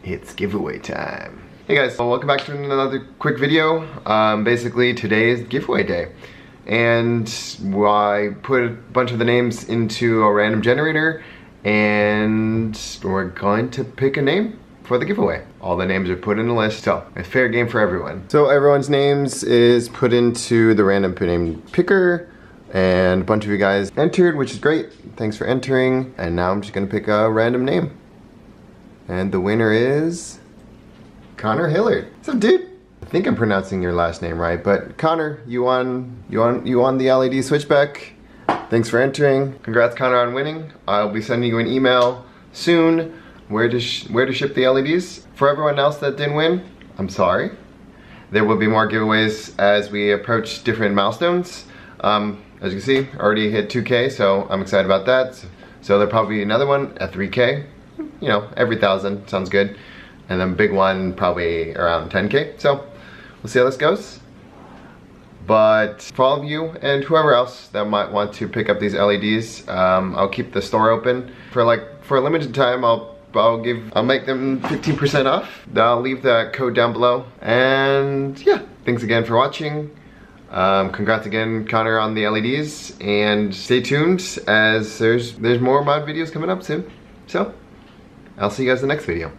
It's giveaway time. Hey guys, well, welcome back to another quick video. Basically today is giveaway day. And I put a bunch of the names into a random generator and we're going to pick a name for the giveaway. All the names are put in a list, so a fair game for everyone. So everyone's names is put into the random name picker and a bunch of you guys entered, which is great. Thanks for entering. And now I'm just gonna pick a random name. And the winner is Connor Hillard. What's up, dude? I think I'm pronouncing your last name right, but Connor, you won the LED Switchback. Thanks for entering. Congrats, Connor, on winning. I'll be sending you an email soon where to ship the LEDs. For everyone else that didn't win, I'm sorry. There will be more giveaways as we approach different milestones. As you can see, already hit 2K, so I'm excited about that. So there'll probably be another one at 3K. You know, every 1,000 sounds good. And then big one probably around 10K. So we'll see how this goes. But for all of you and whoever else that might want to pick up these LEDs, I'll keep the store open for a limited time. I'll make them 15% off. I'll leave that code down below. And yeah, thanks again for watching. Congrats again, Connor, on the LEDs, and stay tuned as there's more mod videos coming up soon. So I'll see you guys in the next video.